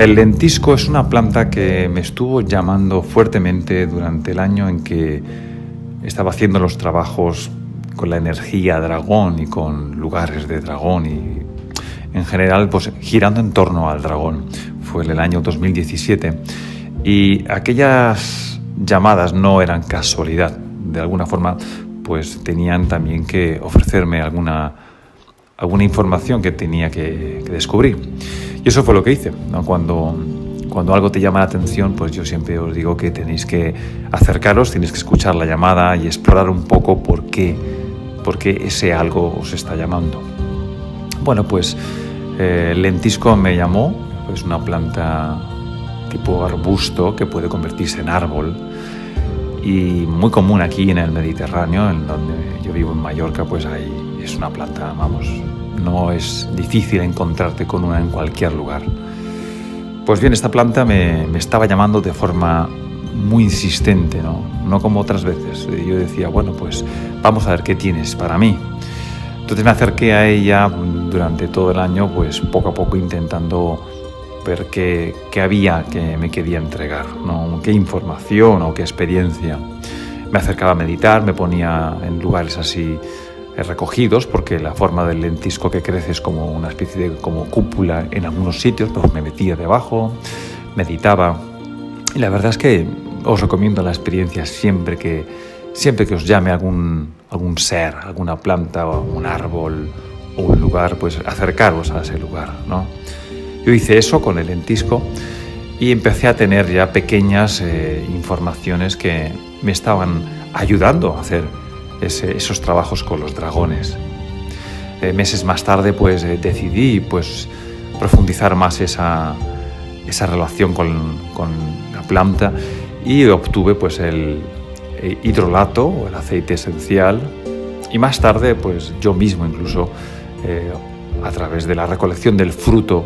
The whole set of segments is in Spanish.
El lentisco es una planta que me estuvo llamando fuertemente durante el año en que estaba haciendo los trabajos con la energía dragón y con lugares de dragón y en general pues girando en torno al dragón. Fue en el año 2017 y aquellas llamadas no eran casualidad. De alguna forma pues tenían también que ofrecerme alguna información que tenía que descubrir. Y eso fue lo que hice, ¿no? Cuando algo te llama la atención, pues yo siempre os digo que tenéis que acercaros, tenéis que escuchar la llamada y explorar un poco por qué ese algo os está llamando. Bueno, pues el lentisco me llamó, es una planta tipo arbusto que puede convertirse en árbol y muy común aquí en el Mediterráneo, en donde yo vivo en Mallorca, pues ahí es una planta, vamos, no es difícil encontrarte con una en cualquier lugar. Pues bien, esta planta me estaba llamando de forma muy insistente, no como otras veces. Yo decía, bueno, pues vamos a ver qué tienes para mí. Entonces me acerqué a ella durante todo el año, pues poco a poco intentando ver qué había que me quería entregar, ¿no? Qué información o qué experiencia. Me acercaba a meditar, me ponía en lugares así recogidos, porque la forma del lentisco que crece es como una especie de como cúpula en algunos sitios, pues me metía debajo, meditaba. Y la verdad es que os recomiendo la experiencia siempre que os llame algún ser, alguna planta o un árbol o un lugar, pues acercaros a ese lugar, ¿no? Yo hice eso con el lentisco y empecé a tener ya pequeñas informaciones que me estaban ayudando a hacer esos trabajos con los dragones. Meses más tarde pues decidí pues profundizar más esa relación con la planta y obtuve pues el hidrolato o el aceite esencial y más tarde pues yo mismo incluso a través de la recolección del fruto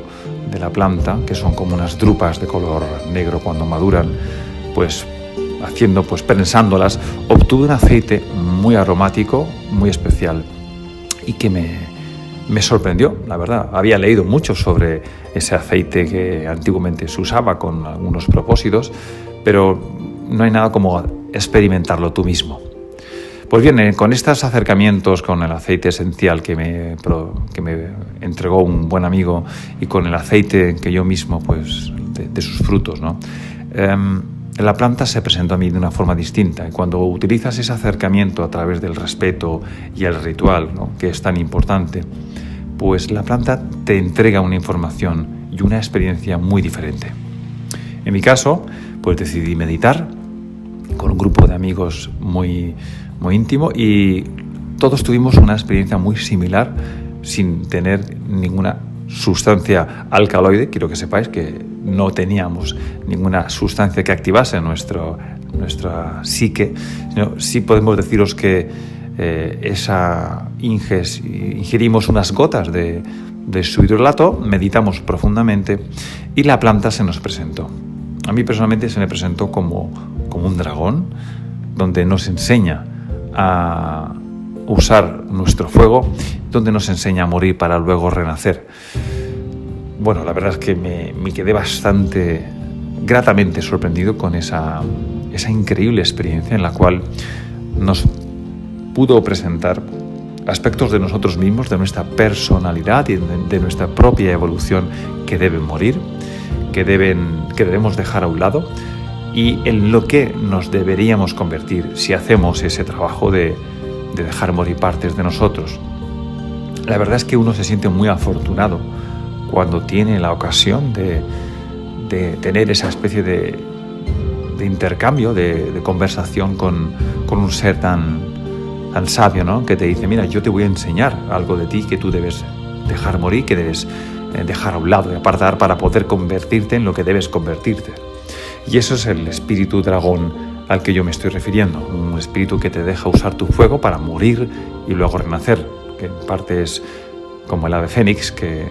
de la planta, que son como unas drupas de color negro cuando maduran, pues prensándolas, obtuve un aceite muy aromático, muy especial y que me sorprendió, la verdad. Había leído mucho sobre ese aceite que antiguamente se usaba con algunos propósitos, pero no hay nada como experimentarlo tú mismo. Pues bien, con estos acercamientos con el aceite esencial que me entregó un buen amigo y con el aceite que yo mismo, pues de sus frutos, ¿no? La planta se presentó a mí de una forma distinta y cuando utilizas ese acercamiento a través del respeto y el ritual, ¿no?, que es tan importante, pues la planta te entrega una información y una experiencia muy diferente. En mi caso, pues decidí meditar con un grupo de amigos muy íntimo y todos tuvimos una experiencia muy similar sin tener ninguna sustancia alcaloide. Quiero que sepáis que no teníamos ninguna sustancia que activase nuestra psique, sino sí podemos deciros que ingerimos unas gotas de su hidrolato, meditamos profundamente y la planta se nos presentó. A mí personalmente se me presentó como un dragón, donde nos enseña a usar nuestro fuego, donde nos enseña a morir para luego renacer. Bueno, la verdad es que me quedé bastante gratamente sorprendido con esa increíble experiencia en la cual nos pudo presentar aspectos de nosotros mismos, de nuestra personalidad y de nuestra propia evolución que deben morir, que debemos dejar a un lado y en lo que nos deberíamos convertir si hacemos ese trabajo de dejar morir partes de nosotros. La verdad es que uno se siente muy afortunado cuando tiene la ocasión de tener esa especie de intercambio, de conversación con un ser tan sabio, ¿no?, que te dice, mira, yo te voy a enseñar algo de ti que tú debes dejar morir, que debes dejar a un lado y apartar para poder convertirte en lo que debes convertirte. Y eso es el espíritu dragón al que yo me estoy refiriendo, un espíritu que te deja usar tu fuego para morir y luego renacer, que en parte es como el ave fénix que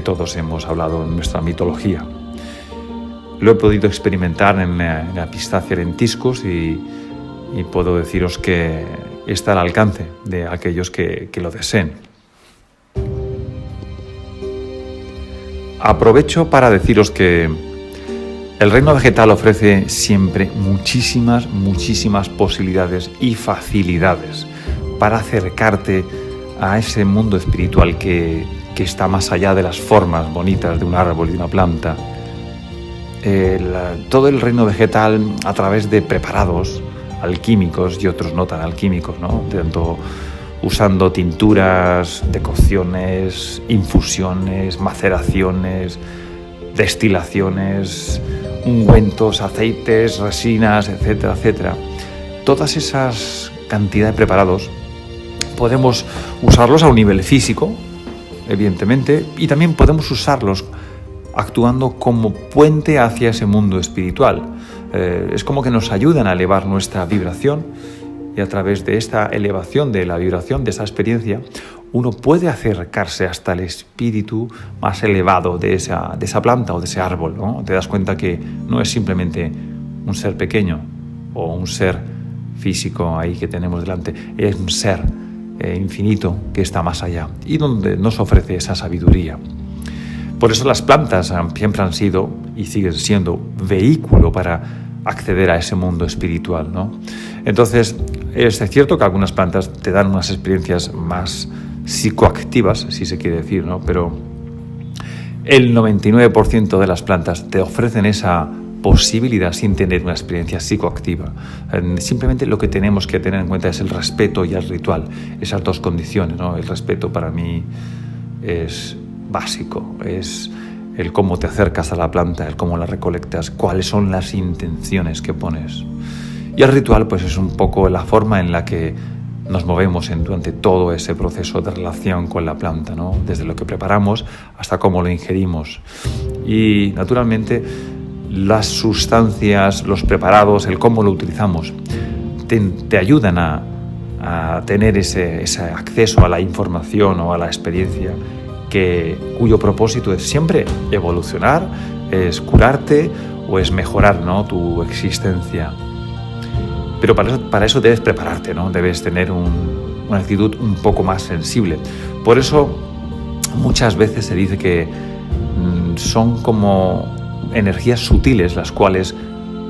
todos hemos hablado en nuestra mitología. Lo he podido experimentar en la Pistacia lentiscus y puedo deciros que está al alcance de aquellos que lo deseen. Aprovecho para deciros que El reino vegetal ofrece siempre muchísimas posibilidades y facilidades para acercarte a ese mundo espiritual que está más allá de las formas bonitas de un árbol y de una planta. Todo el reino vegetal, a través de preparados alquímicos y otros no tan alquímicos, ¿no? Tanto usando tinturas, decocciones, infusiones, maceraciones, destilaciones, ungüentos, aceites, resinas, etcétera, etcétera. Todas esas cantidades de preparados podemos usarlos a un nivel físico, evidentemente, y también podemos usarlos actuando como puente hacia ese mundo espiritual. Es como que nos ayudan a elevar nuestra vibración, y a través de esta elevación de la vibración, de esa experiencia, uno puede acercarse hasta el espíritu más elevado de esa planta o de ese árbol, ¿no? Te das cuenta que no es simplemente un ser pequeño o un ser físico ahí que tenemos delante, es un ser infinito que está más allá y donde nos ofrece esa sabiduría. Por eso las plantas siempre han sido y siguen siendo vehículo para acceder a ese mundo espiritual, ¿no? Entonces, es cierto que algunas plantas te dan unas experiencias más psicoactivas, si se quiere decir, ¿no? Pero el 99% de las plantas te ofrecen esa posibilidad sin tener una experiencia psicoactiva. Simplemente lo que tenemos que tener en cuenta es el respeto y el ritual, esas dos condiciones, ¿no? El respeto para mí es básico, es el cómo te acercas a la planta, el cómo la recolectas, cuáles son las intenciones que pones. Y el ritual pues es un poco la forma en la que nos movemos durante todo ese proceso de relación con la planta, ¿no? Desde lo que preparamos hasta cómo lo ingerimos. Y naturalmente las sustancias, los preparados, el cómo lo utilizamos, te ayudan a tener ese acceso a la información o a la experiencia cuyo propósito es siempre evolucionar, es curarte o es mejorar, ¿no? Tu existencia. Pero para eso debes prepararte, ¿no? Debes tener una actitud un poco más sensible. Por eso muchas veces se dice que son como energías sutiles las cuales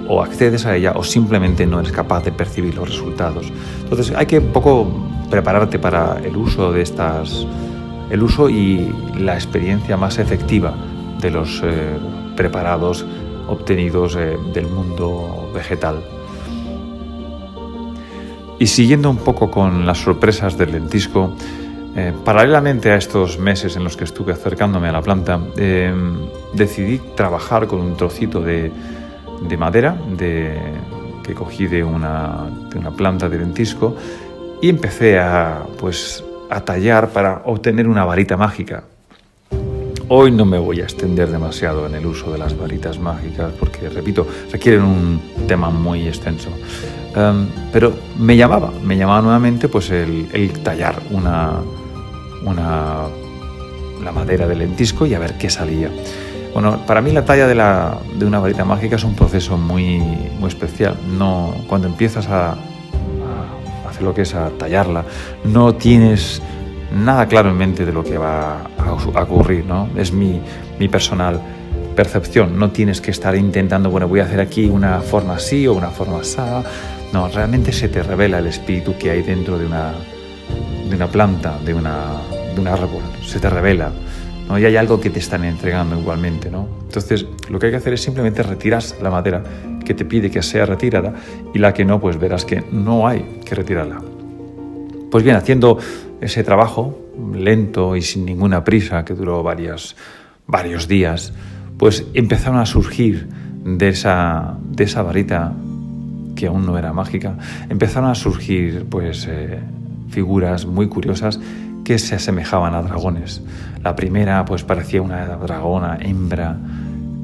o accedes a ella o simplemente no eres capaz de percibir los resultados. Entonces hay que un poco prepararte para el uso y la experiencia más efectiva de los preparados obtenidos del mundo vegetal. Y siguiendo un poco con las sorpresas del lentisco, paralelamente a estos meses en los que estuve acercándome a la planta, decidí trabajar con un trocito de madera que cogí de una planta de lentisco y empecé a tallar para obtener una varita mágica. Hoy no me voy a extender demasiado en el uso de las varitas mágicas porque, repito, requieren un tema muy extenso. Pero me llamaba nuevamente pues el tallar la madera del lentisco y a ver qué salía. Bueno, para mí la talla de una varita mágica es un proceso muy especial. No, cuando empiezas a hacer lo que es a tallarla, no tienes nada claro en mente de lo que va a ocurrir, ¿no? Es mi personal percepción. No tienes que estar intentando, voy a hacer aquí una forma así o una forma así. No, realmente se te revela el espíritu que hay dentro de una planta, de un árbol. Se te revela, ¿no? Y hay algo que te están entregando igualmente, ¿no? Entonces, lo que hay que hacer es simplemente retirar la madera que te pide que sea retirada y la que no, pues verás que no hay que retirarla. Pues bien, haciendo ese trabajo lento y sin ninguna prisa que duró varios días, pues empezaron a surgir de esa varita que aún no era mágica, empezaron a surgir figuras muy curiosas que se asemejaban a dragones. La primera pues parecía una dragona hembra,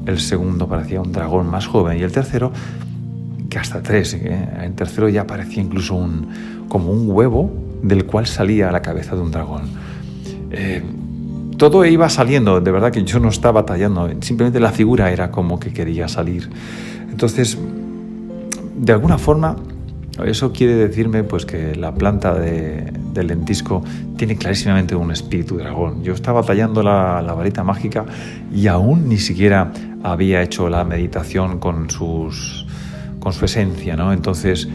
el segundo parecía un dragón más joven y el tercero, que hasta tres, el tercero ya parecía incluso como un huevo del cual salía la cabeza de un dragón. Todo iba saliendo, de verdad que yo no estaba tallando, simplemente la figura era como que quería salir. Entonces, de alguna forma, eso quiere decirme pues que la planta de del lentisco tiene clarísimamente un espíritu dragón. Yo estaba tallando la varita mágica y aún ni siquiera había hecho la meditación con su esencia, ¿no? Entonces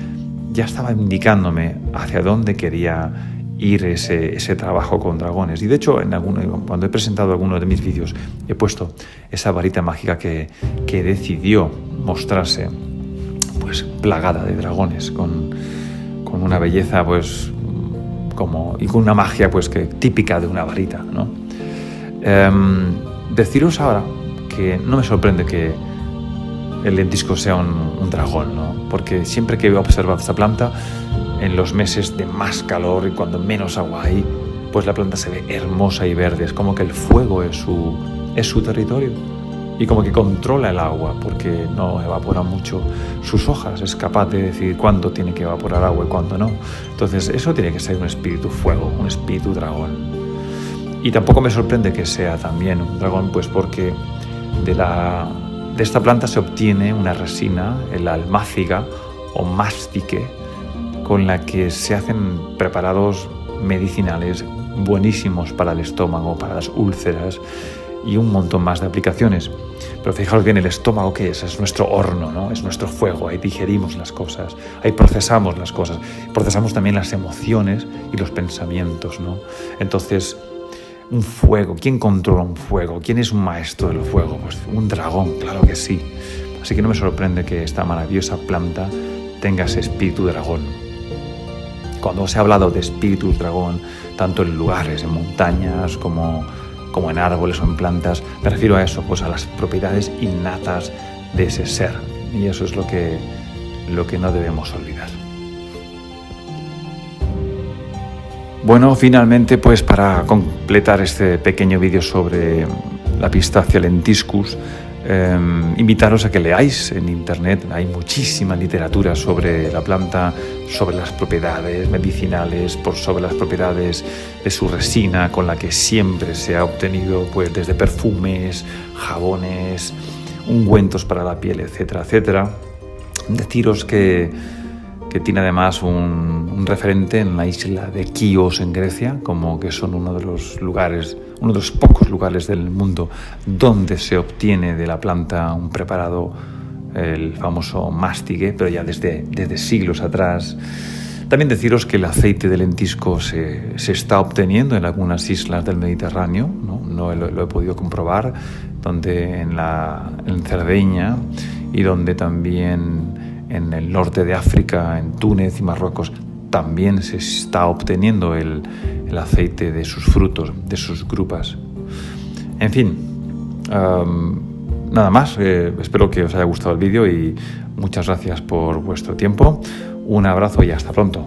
ya estaba indicándome hacia dónde quería ir ese trabajo con dragones. Y de hecho, cuando he presentado algunos de mis vídeos, he puesto esa varita mágica que decidió mostrarse pues plagada de dragones, con una belleza pues y con una magia pues típica de una varita, ¿no? Deciros ahora que no me sorprende que el lentisco sea un dragón, ¿no? Porque siempre que he observado esta planta, en los meses de más calor y cuando menos agua hay, pues la planta se ve hermosa y verde. Es como que el fuego es su territorio y como que controla el agua porque no evapora mucho sus hojas. Es capaz de decidir cuándo tiene que evaporar agua y cuándo no. Entonces eso tiene que ser un espíritu fuego, un espíritu dragón. Y tampoco me sorprende que sea también un dragón, pues porque de esta planta se obtiene una resina, el almáciga o mastique, con la que se hacen preparados medicinales buenísimos para el estómago, para las úlceras y un montón más de aplicaciones. Pero fijaos bien, el estómago, ¿qué es? Es nuestro horno, ¿no? Es nuestro fuego, ahí digerimos las cosas, ahí procesamos las cosas, procesamos también las emociones y los pensamientos, ¿no? Entonces, un fuego, ¿quién controla un fuego? ¿Quién es un maestro del fuego? Pues un dragón, claro que sí. Así que no me sorprende que esta maravillosa planta tenga ese espíritu dragón. Cuando os he hablado de espíritus dragón, tanto en lugares, en montañas, como en árboles o en plantas, me refiero a eso, pues a las propiedades innatas de ese ser. Y eso es lo que no debemos olvidar. Bueno, finalmente, pues para completar este pequeño vídeo sobre la Pistacia lentiscus, invitaros a que leáis en internet. Hay muchísima literatura sobre la planta, sobre las propiedades medicinales, sobre las propiedades de su resina, con la que siempre se ha obtenido pues desde perfumes, jabones, ungüentos para la piel, etcétera, etcétera. Deciros que tiene además un referente en la isla de Kíos en Grecia, como que son uno de los pocos lugares del mundo donde se obtiene de la planta un preparado, el famoso mastique, pero ya desde siglos atrás. También deciros que el aceite de lentisco se está obteniendo en algunas islas del Mediterráneo, no lo he podido comprobar, donde en Cerdeña y donde también en el norte de África, en Túnez y Marruecos, también se está obteniendo el aceite de sus frutos, de sus drupas. En fin, nada más. Espero que os haya gustado el vídeo y muchas gracias por vuestro tiempo. Un abrazo y hasta pronto.